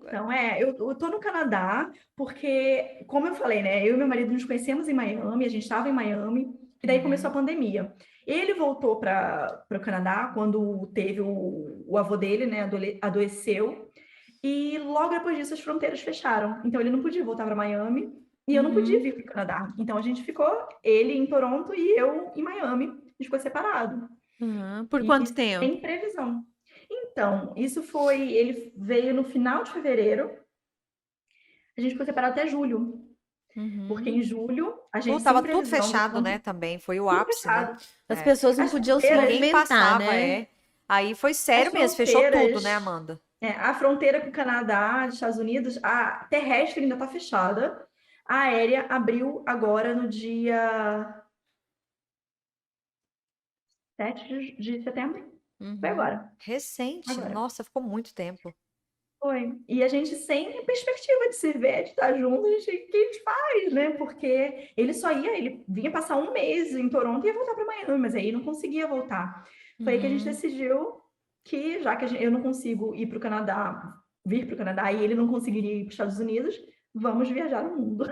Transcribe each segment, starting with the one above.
Então, eu tô no Canadá porque, como eu falei, né? Eu e meu marido nos conhecemos em Miami, a gente estava em Miami, e daí começou a Uhum. pandemia. Ele voltou para o Canadá quando teve o avô dele, né? Adoeceu, e logo depois disso as fronteiras fecharam. Então, ele não podia voltar para Miami e eu não podia vir Uhum. para o Canadá. Então, a gente ficou, ele em Toronto e eu em Miami, a gente ficou separado. Uhum. Por quanto E tempo? sem previsão. Então, ele veio no final de fevereiro, a gente ficou separado até julho, porque Uhum. em julho, a Pô, gente sem tava tudo previsão de fechado, né? quando, Também foi o tudo ápice, né? fechado. As É. pessoas não As podiam se fronteiras, Ninguém movimentar, passava, né? é. Aí foi as sério mesmo, fechou tudo, né, fronteiras, Amanda? a fronteira com o Canadá, dos Estados Unidos, a terrestre ainda está fechada, a aérea abriu agora no dia 7 de setembro. Foi Uhum. agora, Recente, agora. nossa, ficou muito tempo. Foi. E a gente sem perspectiva de se ver, de estar junto, o que a gente faz, né? Porque ele vinha passar um mês em Toronto e ia voltar para Miami, mas aí não conseguia voltar. Foi aí que a gente Uhum. decidiu que, já que eu não consigo ir para o Canadá, vir para o Canadá e ele não conseguiria ir para os Estados Unidos, vamos viajar o mundo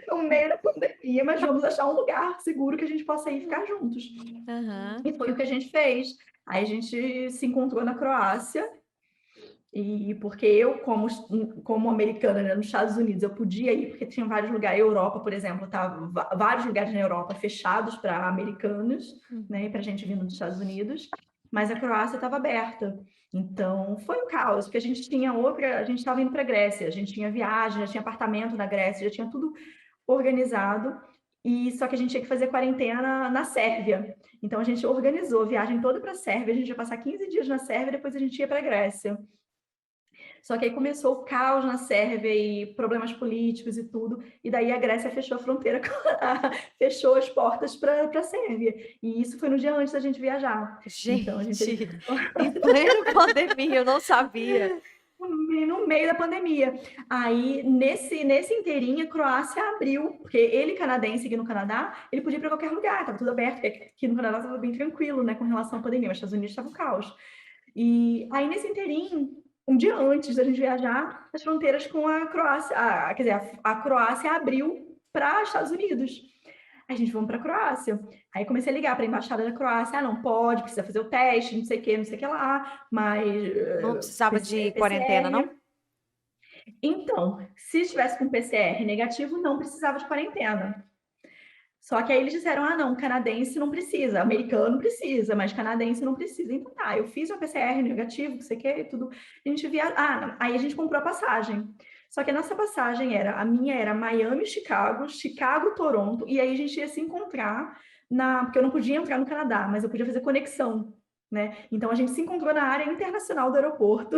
no meio da pandemia, mas vamos achar um lugar seguro que a gente possa ir ficar juntos. Aham. E foi o que a gente fez. Aí a gente se encontrou na Croácia e porque eu, como americana, né, nos Estados Unidos, eu podia ir, porque tinha vários lugares, a Europa, por exemplo, tava vários lugares na Europa fechados para americanos, né, para gente vindo dos Estados Unidos, mas a Croácia estava aberta. Então, foi um caos, porque a gente estava indo para a Grécia, a gente tinha viagem, já tinha apartamento na Grécia, já tinha tudo organizado, e só que a gente tinha que fazer quarentena na Sérvia. Então, a gente organizou a viagem toda para a Sérvia, a gente ia passar 15 dias na Sérvia, depois a gente ia para a Grécia. Só que aí começou o caos na Sérvia e problemas políticos e tudo, e daí a Grécia fechou a fronteira, fechou as portas para a Sérvia. E isso foi no dia antes da gente viajar. Então a gente teve Gente, em plena pandemia, eu não sabia. no meio da pandemia. Aí, nesse inteirinho, a Croácia abriu, porque ele, canadense aqui no Canadá, ele podia ir para qualquer lugar, estava tudo aberto, porque aqui no Canadá estava bem tranquilo, né, com relação à pandemia, mas nos Estados Unidos estava o caos. E aí, nesse inteirinho, um dia antes da gente viajar, as fronteiras com a Croácia, quer dizer, a Croácia abriu para os Estados Unidos. A gente vamos para a Croácia. Aí comecei a ligar para a embaixada da Croácia, não pode, precisa fazer o teste, não sei o que lá, mas Não precisava de quarentena, não? PCR. Então, se estivesse com PCR negativo, não precisava de quarentena. Só que aí eles disseram: ah, não, canadense não precisa, americano precisa, mas canadense não precisa. Então tá, eu fiz uma PCR negativo, que sei que, tudo. A gente via. Aí a gente comprou a passagem. Só que a nossa passagem a minha era Miami, Chicago, Chicago, Toronto, e aí a gente ia se encontrar porque eu não podia entrar no Canadá, mas eu podia fazer conexão, né? Então a gente se encontrou na área internacional do aeroporto.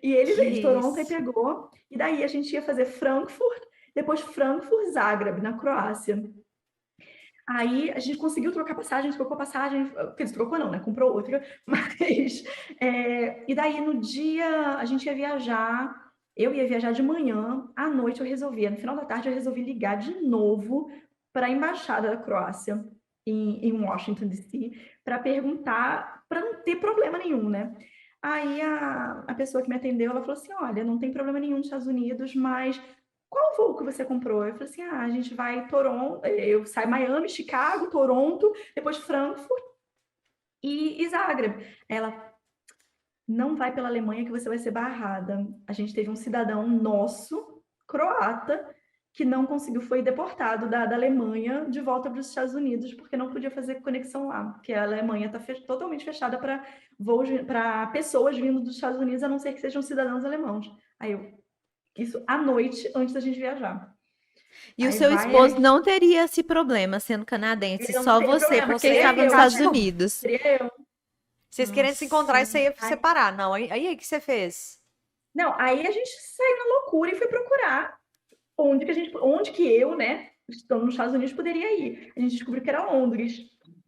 E ele Que veio de Toronto e isso? pegou, e daí a gente ia fazer Frankfurt, depois Frankfurt, Zagreb, na Croácia. Aí a gente conseguiu trocar passagem, trocou passagem, quer dizer, trocou não, né? Comprou outra, mas. E daí no dia a gente ia viajar, eu ia viajar de manhã, à noite no final da tarde eu resolvi ligar de novo para a embaixada da Croácia, em Washington, D.C., para perguntar, para não ter problema nenhum, né? Aí a pessoa que me atendeu, ela falou assim: olha, não tem problema nenhum nos Estados Unidos, mas qual voo que você comprou? Eu falei assim: a gente vai Toronto, eu saio Miami, Chicago, Toronto, depois Frankfurt e Zagreb. Ela não vai pela Alemanha que você vai ser barrada. A gente teve um cidadão nosso, croata, que não conseguiu, foi deportado da Alemanha de volta para os Estados Unidos, porque não podia fazer conexão lá, porque a Alemanha está totalmente fechada para voos, para pessoas vindo dos Estados Unidos, a não ser que sejam cidadãos alemãos. Isso à noite, antes da gente viajar. E o Aí seu vai, esposo não teria esse problema sendo canadense, ele não só teria você, problema, porque seria estava nos eu, Estados Cada um. Unidos. seria eu. Vocês querendo se encontrar, isso Nossa. aí ia Aí, separar. Não, aí o que você fez? não, aí a gente saiu na loucura e foi procurar onde que eu, né, estando nos Estados Unidos, poderia ir. A gente descobriu que era Londres.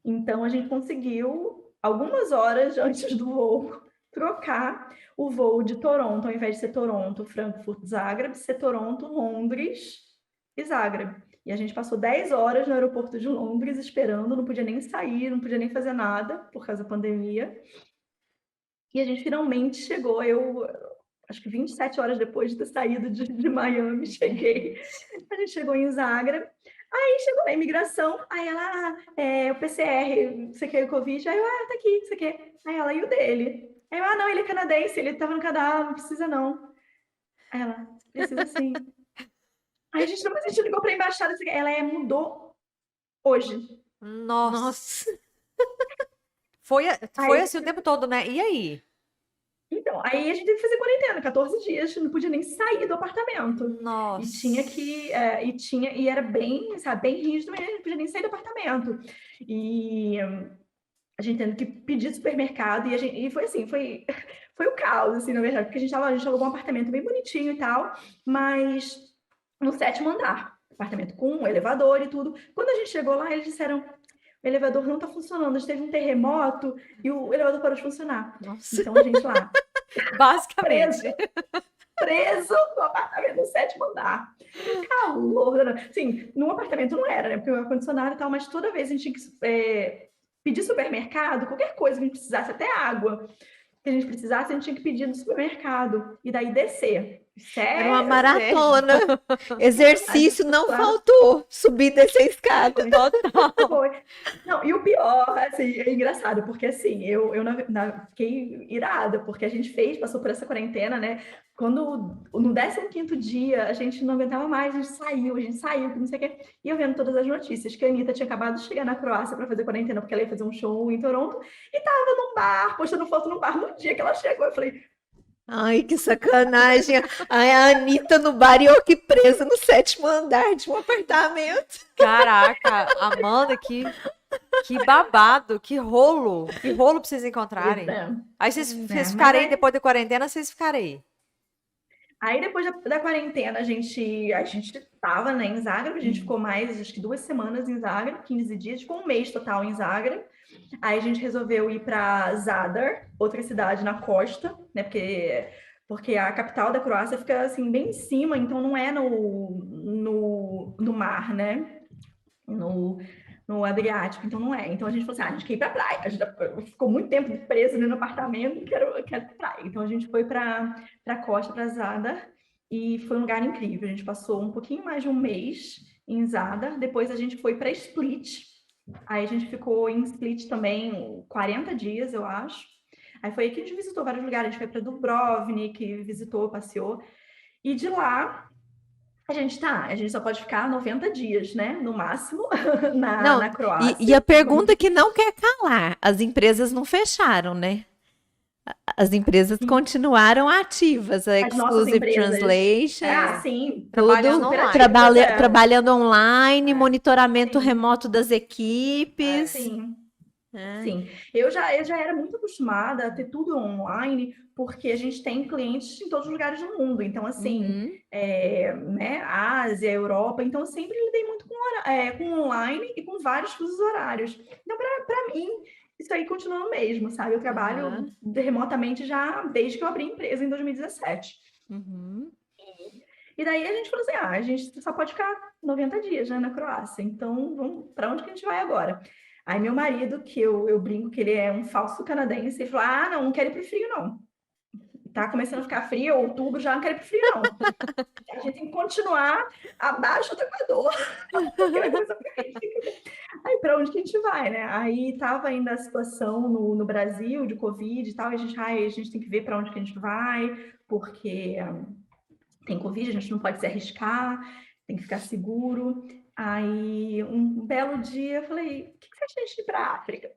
Então a gente conseguiu, algumas horas antes do voo, trocar o voo de Toronto, ao invés de ser Toronto, Frankfurt, Zagreb, ser Toronto, Londres e Zagreb. E a gente passou 10 horas no aeroporto de Londres esperando, não podia nem sair, não podia nem fazer nada por causa da pandemia. E a gente finalmente chegou. acho que 27 horas depois de ter saído de Miami, cheguei. A gente chegou em Zagreb. Aí chegou na imigração, aí ela, o PCR, você quer o Covid? Aí eu, tá aqui, você quer? Aí ela, e o dele? Aí eu, não, ele é canadense, ele tava no Canadá, não precisa não. Aí ela, precisa sim. Aí a gente ligou pra embaixada, ela mudou hoje. Nossa. Nossa. Foi Aí, assim o tempo todo, né? E aí? então, aí a gente teve que fazer quarentena, 14 dias, não podia nem sair do apartamento. Nossa. E tinha que, e era bem, sabe, bem rígido mesmo, não podia nem sair do apartamento. E a gente tendo que pedir supermercado, e foi assim, foi o caos, assim, na verdade, porque a gente alugou um apartamento bem bonitinho e tal, mas no 7º andar, apartamento com um elevador e tudo. Quando a gente chegou lá, eles disseram, o elevador não está funcionando, a gente teve um terremoto e o elevador parou de funcionar. Nossa. Então a gente lá, Basicamente. preso no apartamento no 7º andar. Calor, assim, no apartamento não era, né? Porque o ar-condicionado e tal, mas toda vez a gente tinha que pedir supermercado, qualquer coisa que a gente precisasse, até água que a gente precisasse, a gente tinha que pedir no supermercado e daí descer. Era uma Sério? maratona. Exercício não faltou. Subir e descer a escada. Total. Foi. Não, e o pior, assim, é engraçado, porque assim, eu fiquei irada, porque a gente passou por essa quarentena, né? Quando no 15º dia a gente não aguentava mais, a gente saiu, que não sei o quê. E eu vendo todas as notícias que a Anitta tinha acabado de chegar na Croácia para fazer quarentena, porque ela ia fazer um show em Toronto, e tava num bar, postando foto no bar no dia que ela chegou. Eu falei, Ai, que sacanagem. Ai, a Anitta no bar e eu aqui presa no 7º andar de um apartamento. Caraca, Amanda, que babado, que rolo pra vocês encontrarem. Aí vocês ficarem aí, depois da quarentena, vocês ficarem aí. Aí depois da quarentena, a gente tava, né, em Zagreb, a gente ficou mais, acho que 2 semanas em Zagreb, 15 dias, ficou um mês total em Zagreb. Aí a gente resolveu ir para Zadar, outra cidade na costa, né, porque a capital da Croácia fica assim bem em cima, então não é no mar, né, no Adriático, então não é. Então a gente falou assim, a gente quer ir para praia. A gente ficou muito tempo preso no apartamento, quero praia. Então a gente foi para a costa, para Zadar, e foi um lugar incrível. A gente passou um pouquinho mais de um mês em Zadar, depois a gente foi para Split. Aí a gente ficou em Split também 40 dias, eu acho. Aí foi aí que a gente visitou vários lugares. A gente foi para Dubrovnik, visitou, passeou. E de lá a gente só pode ficar 90 dias, né? No máximo, na Croácia. E a pergunta que não quer calar: as empresas não fecharam, né? As empresas continuaram ativas, a Exclusive Translation. Sim. Trabalhando tudo online. trabalhando online, monitoramento remoto das equipes. Sim. Sim, eu já era muito acostumada a ter tudo online, porque a gente tem clientes em todos os lugares do mundo. Então, assim, né, Ásia, Europa, então eu sempre lidei muito com online e com vários fusos horários. Então, para mim, isso aí continua o mesmo, sabe? Eu trabalho remotamente já desde que eu abri a empresa em 2017. E daí a gente falou assim, a gente só pode ficar 90 dias, né, na Croácia. Então, para onde que a gente vai agora? Aí meu marido, que eu brinco que ele é um falso canadense, ele falou, não quero ir pro frio, não. Tá começando a ficar frio, outubro, já não quero ir pro frio, não. A gente tem que continuar abaixo do Equador. Aí para onde que a gente vai, né? Aí tava ainda a situação no Brasil de Covid e tal, e a gente tem que ver para onde que a gente vai, porque tem Covid, a gente não pode se arriscar, tem que ficar seguro. Aí, um belo dia, eu falei, o que você acha de a gente ir para a África?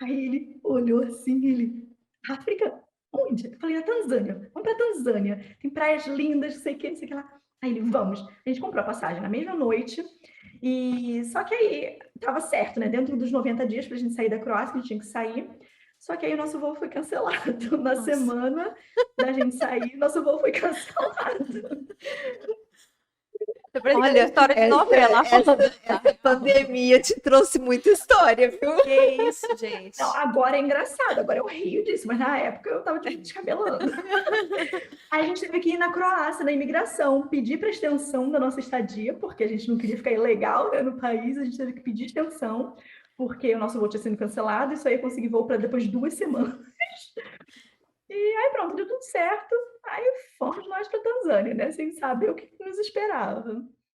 Aí ele olhou assim, África? Onde? Eu falei, na Tanzânia. Vamos para Tanzânia. Tem praias lindas, não sei o que lá. Aí ele, vamos. A gente comprou a passagem na mesma noite. E só que aí, tava certo, né? Dentro dos 90 dias para a gente sair da Croácia, que a gente tinha que sair. Só que aí o nosso voo foi cancelado. Na semana da gente sair, nosso voo foi cancelado. Olha, história de novela. Essa pandemia te trouxe muita história, viu? Que isso, gente. Não, agora é engraçado, agora eu rio disso, mas na época eu tava descabelando. Aí a gente teve que ir na Croácia, na imigração, pedir para extensão da nossa estadia, porque a gente não queria ficar ilegal, né, no país, a gente teve que pedir extensão, porque o nosso voo tinha sido cancelado, e só ia conseguir voo para depois de 2 semanas. E aí pronto, deu tudo certo. Aí fomos nós para Tanzânia, né? Sem saber o que nos esperava.